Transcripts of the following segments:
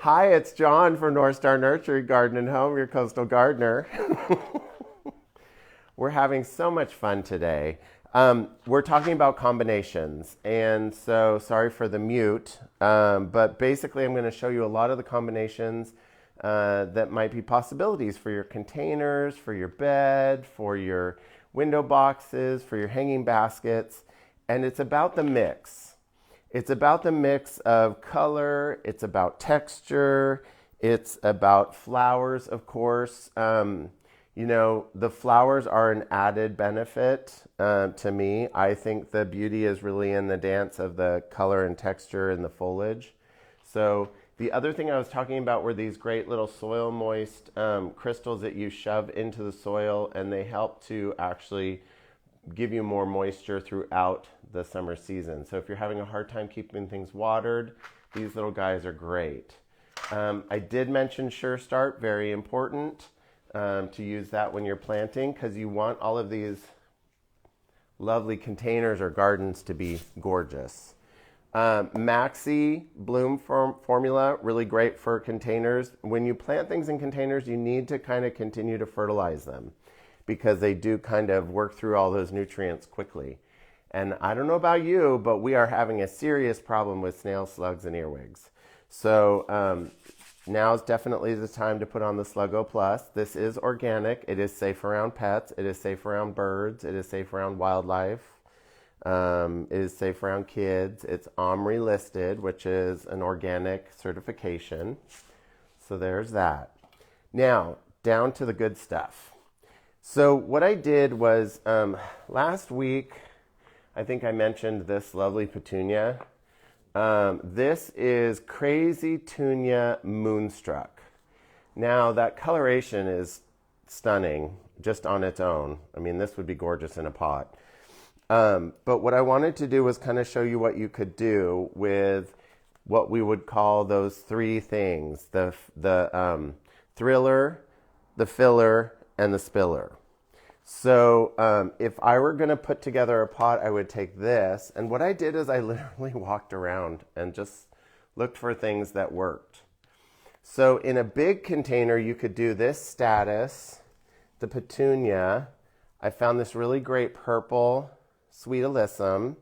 Hi, it's John from North Star Nursery Garden and Home, your coastal gardener. We're having so much fun today. We're talking about combinations, and so sorry for the mute, but basically, I'm going to show you a lot of the combinations that might be possibilities for your containers, for your bed, for your window boxes, for your hanging baskets, and it's about the mix. It's about the mix of color, it's about texture, it's about flowers, of course. The flowers are an added benefit to me. I think the beauty is really in the dance of the color and texture and the foliage. So, the other thing I was talking about were these great little soil moist crystals that you shove into the soil, and they help to actually give you more moisture throughout the summer season. So if you're having a hard time keeping things watered, these little guys are great. I did mention Sure Start, very important to use that when you're planting because you want all of these lovely containers or gardens to be gorgeous. Maxi Bloom formula, really great for containers. When you plant things in containers, you need to kind of continue to fertilize them because they do kind of work through all those nutrients quickly. And I don't know about you, but we are having a serious problem with snail slugs and earwigs. So now is definitely the time to put on the Sluggo Plus. This is organic. It is safe around pets. It is safe around birds. It is safe around wildlife. It is safe around kids. It's OMRI listed, which is an organic certification. So there's that. Now, down to the good stuff. So what I did was last week, I think I mentioned this lovely petunia. This is Crazy Tunia Moonstruck. Now that coloration is stunning just on its own. I mean, this would be gorgeous in a pot. But what I wanted to do was kind of show you what you could do with what we would call those three things: the thriller, the filler, and the spiller. So if I were going to put together a pot, I would take this. And what I did is I literally walked around and just looked for things that worked. So in a big container, you could do this Statice, the petunia. I found this really great purple Sweet Alyssum.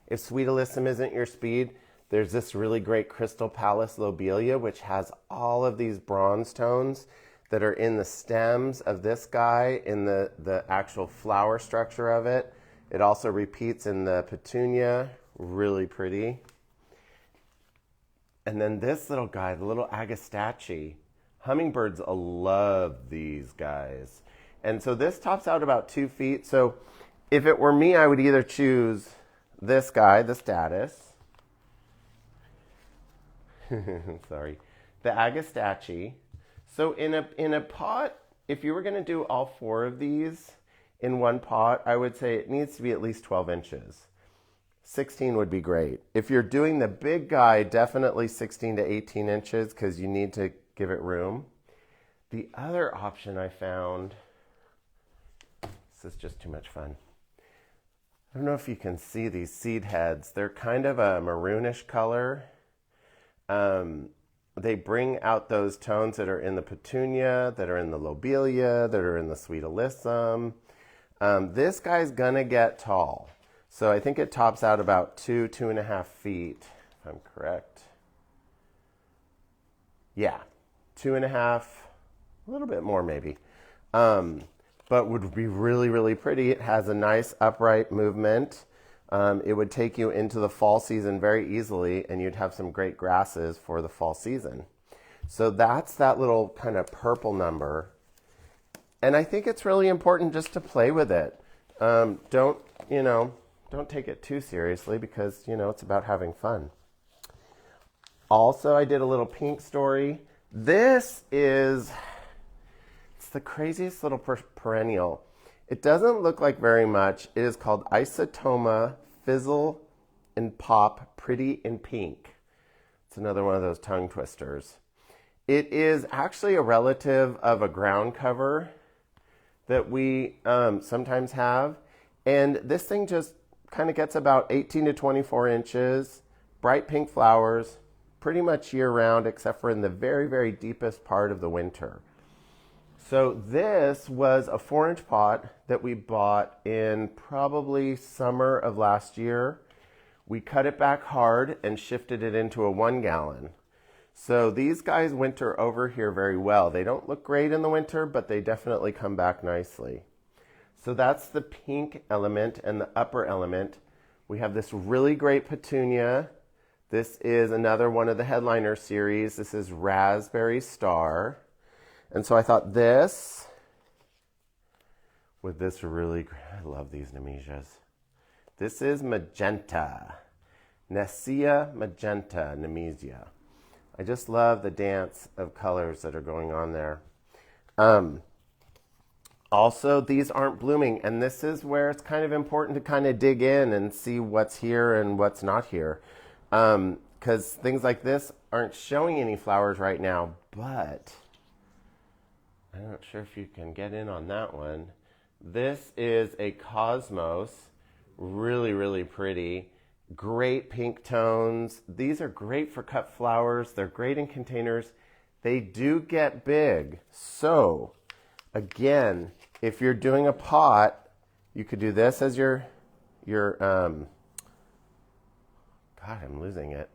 If Sweet Alyssum isn't your speed, there's this really great Crystal Palace Lobelia, which has all of these bronze tones that are in the stems of this guy, in the actual flower structure of it. It also repeats in the petunia, really pretty. And then this little guy, the little Agastache. Hummingbirds love these guys. And so this tops out about 2 feet. So if it were me, I would either choose this guy, the Statice. Sorry. The Agastache. So in a pot, if you were going to do all 4 of these in one pot, I would say it needs to be at least 12 inches. 16 would be great. If you're doing the big guy, definitely 16 to 18 inches because you need to give it room. The other option I found, this is just too much fun. I don't know if you can see these seed heads. They're kind of a maroonish color. They bring out those tones that are in the petunia, that are in the lobelia, that are in the Sweet Alyssum. This guy's gonna get tall. So I think it tops out about 2.5 feet, if I'm correct. Yeah, 2.5, a little bit more maybe. But would be really, really pretty. It has a nice upright movement. It would take you into the fall season very easily, and you'd have some great grasses for the fall season. So that's that little kind of purple number. And I think it's really important just to play with it. Don't take it too seriously because, it's about having fun. Also, I did a little pink story. It's the craziest little perennial. It doesn't look like very much. It is called Isotoma Fizzle and Pop Pretty in Pink. It's another one of those tongue twisters. It is actually a relative of a ground cover that we sometimes have. And this thing just kind of gets about 18 to 24 inches, bright pink flowers, pretty much year round except for in the very, very deepest part of the winter. So this was a 4-inch pot that we bought in probably summer of last year. We cut it back hard and shifted it into a 1 gallon. So these guys winter over here very well. They don't look great in the winter, but they definitely come back nicely. So that's the pink element and the upper element. We have this really great petunia. This is another one of the headliner series. This is Raspberry Star. And so I thought this, with this really, I love these Nemesias. This is magenta, Nessia magenta Nemesia. I just love the dance of colors that are going on there. Also, these aren't blooming, and this is where it's kind of important to kind of dig in and see what's here and what's not here. Because things like this aren't showing any flowers right now, but I'm not sure if you can get in on that one. This is a Cosmos, really, really pretty. Great pink tones. These are great for cut flowers. They're great in containers. They do get big. So, again, if you're doing a pot, you could do this as your God, I'm losing it.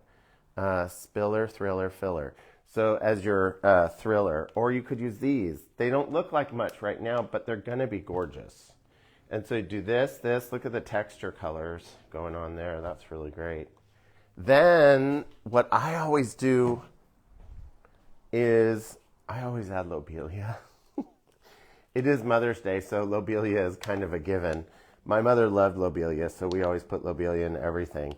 Spiller, thriller, filler. So as your thriller, or you could use these. They don't look like much right now, but they're gonna be gorgeous. And so you do this, look at the texture colors going on there. That's really great. Then what I always do is I always add lobelia. It is Mother's Day, so lobelia is kind of a given. My mother loved lobelia, so we always put lobelia in everything.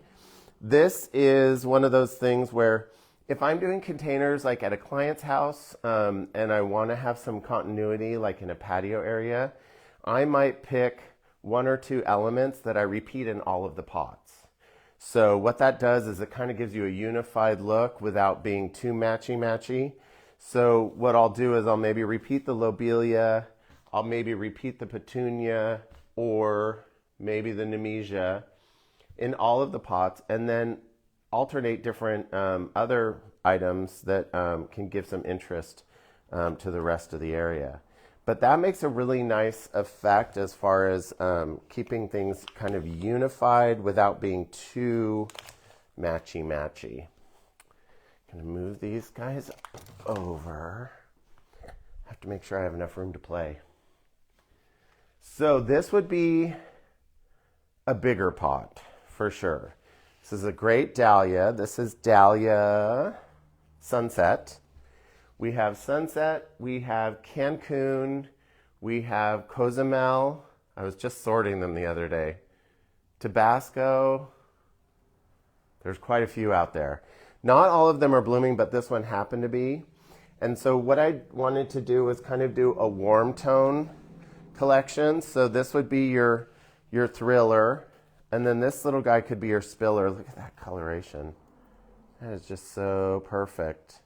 This is one of those things where if I'm doing containers like at a client's house and I want to have some continuity like in a patio area, I might pick 1 or 2 elements that I repeat in all of the pots. So what that does is it kind of gives you a unified look without being too matchy-matchy. So what I'll do is I'll maybe repeat the lobelia, I'll maybe repeat the petunia or maybe the Nemesia in all of the pots, and then alternate different other items that can give some interest to the rest of the area. But that makes a really nice effect as far as keeping things kind of unified without being too matchy-matchy. Gonna move these guys over. Have to make sure I have enough room to play. So this would be a bigger pot for sure. This is a great dahlia. This is Dahlia Sunset. We have Sunset, we have Cancun, we have Cozumel. I was just sorting them the other day. Tabasco. There's quite a few out there. Not all of them are blooming, but this one happened to be. And so what I wanted to do was kind of do a warm tone collection. So this would be your thriller. And then this little guy could be your spiller. Look at that coloration. That is just so perfect.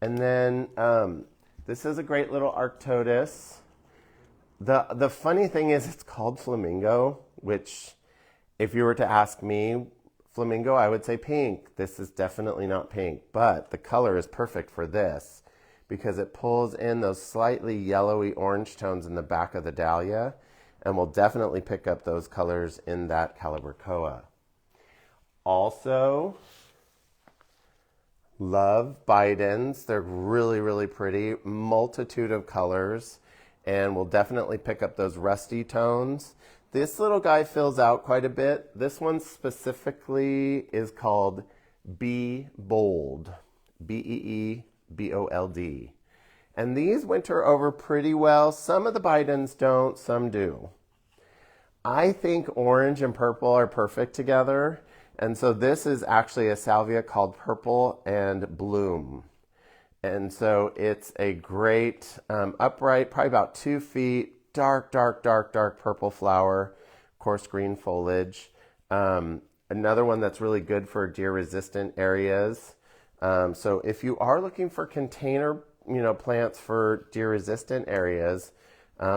And then this is a great little Arctotis. The funny thing is it's called flamingo, which if you were to ask me, flamingo, I would say pink. This is definitely not pink, but the color is perfect for this because it pulls in those slightly yellowy orange tones in the back of the dahlia and will definitely pick up those colors in that Calibrachoa. Also, love Bidens. They're really, really pretty. Multitude of colors and will definitely pick up those rusty tones. This little guy fills out quite a bit. This one specifically is called Bee Bold. Beebold. And these winter over pretty well. Some of the Bidens don't, some do. I think orange and purple are perfect together. And so this is actually a salvia called Purple and Bloom. And so it's a great upright, probably about 2 feet, dark purple flower, coarse green foliage. Another one that's really good for deer resistant areas. So if you are looking for container plants for deer resistant areas,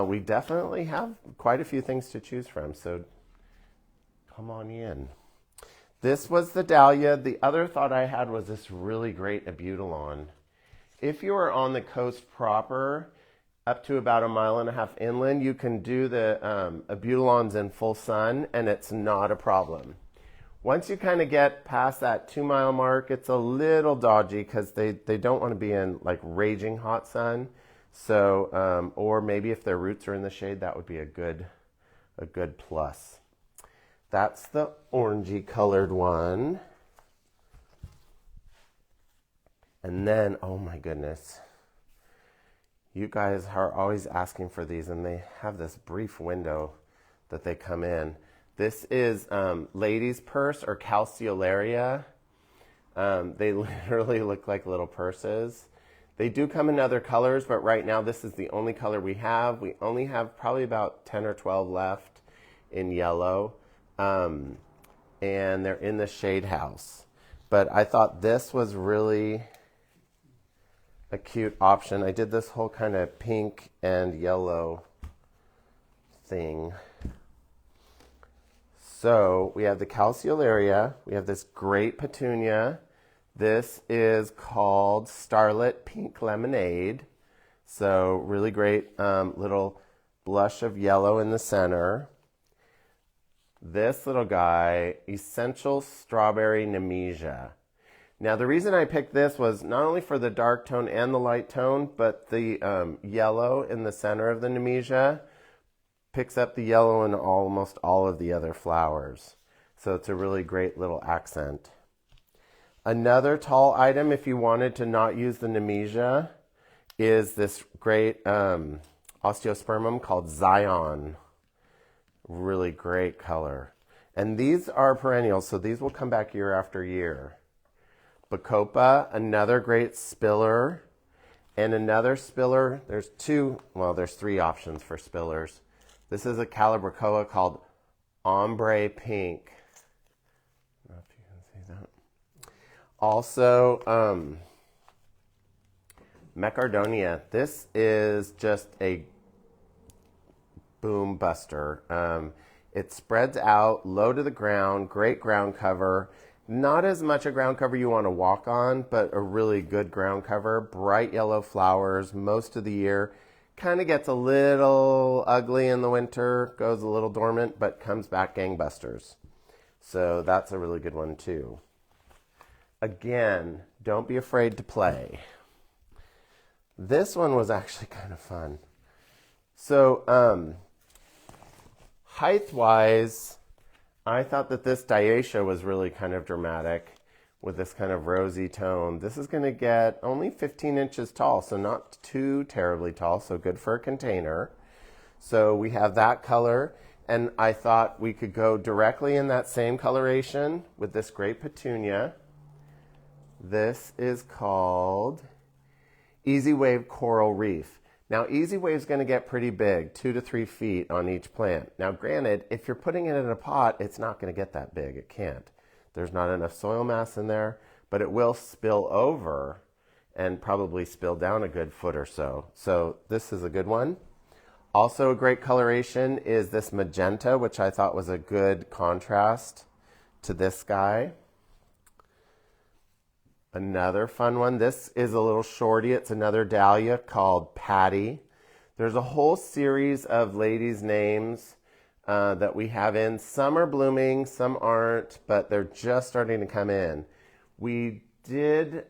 we definitely have quite a few things to choose from. So come on in. This was the dahlia. The other thought I had was this really great abutilon. If you are on the coast proper, up to about 1.5 miles inland, you can do the abutilons in full sun, and it's not a problem. Once you kind of get past that 2-mile mark, it's a little dodgy because they don't want to be in like raging hot sun. So, or maybe if their roots are in the shade, that would be a good plus. That's the orangey colored one. And then, oh my goodness, you guys are always asking for these, and they have this brief window that they come in. This is lady's purse or calceolaria. They literally look like little purses. They do come in other colors, but right now this is the only color we have. We only have probably about 10 or 12 left in yellow, and they're in the shade house. But I thought this was really a cute option. I did this whole kind of pink and yellow thing. So we have the calceolaria, we have this great petunia. This is called Starlit Pink Lemonade. So really great little blush of yellow in the center. This little guy, Essential Strawberry Nemesia. Now the reason I picked this was not only for the dark tone and the light tone, but the yellow in the center of the Nemesia picks up the yellow in almost all of the other flowers. So it's a really great little accent. Another tall item, if you wanted to not use the Nemesia, is this great osteospermum called Zion. Really great color. And these are perennials, so these will come back year after year. Bacopa, another great spiller. And another spiller, there's three options for spillers. This is a Calibrachoa called Ombre Pink. I don't know if you can see that. Also, Mecardonia. This is just a boom buster. It spreads out low to the ground, great ground cover. Not as much a ground cover you want to walk on, but a really good ground cover. Bright yellow flowers most of the year. Kind of gets a little ugly in the winter, goes a little dormant, but comes back gangbusters. So that's a really good one too. Again, don't be afraid to play. This one was actually kind of fun. So height-wise, I thought that this Diacia was really kind of dramatic with this kind of rosy tone. This is going to get only 15 inches tall, so not too terribly tall, so good for a container. So we have that color, and I thought we could go directly in that same coloration with this great petunia. This is called Easy Wave Coral Reef. Now, Easy Wave is going to get pretty big, 2 to 3 feet on each plant. Now, granted, if you're putting it in a pot, it's not going to get that big. It can't. There's not enough soil mass in there, but it will spill over and probably spill down a good foot or so. So this is a good one. Also a great coloration is this magenta, which I thought was a good contrast to this guy. Another fun one. This is a little shorty. It's another dahlia called Patty. There's a whole series of ladies' names that we have in. Some are blooming, some aren't, but they're just starting to come in. We did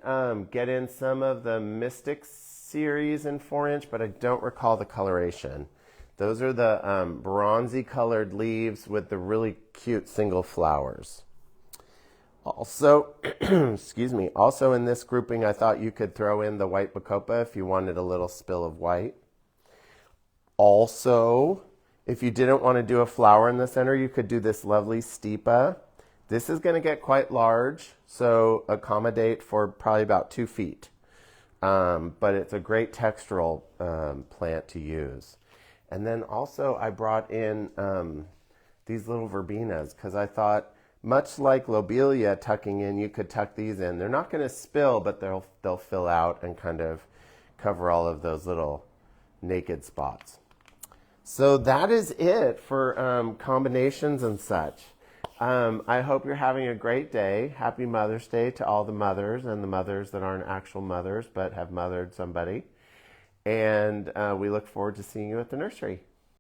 get in some of the Mystic series in 4-inch, but I don't recall the coloration. Those are the bronzy colored leaves with the really cute single flowers. Also, excuse me, also in this grouping, I thought you could throw in the white bacopa if you wanted a little spill of white. Also, if you didn't want to do a flower in the center, you could do this lovely stipa. This is going to get quite large, so accommodate for probably about 2 feet. But it's a great textural plant to use. And then also I brought in these little verbenas because I thought, much like lobelia tucking in, you could tuck these in. They're not going to spill, but they'll fill out and kind of cover all of those little naked spots. So that is it for combinations and such. I hope you're having a great day. Happy Mother's Day to all the mothers and the mothers that aren't actual mothers but have mothered somebody. And we look forward to seeing you at the nursery.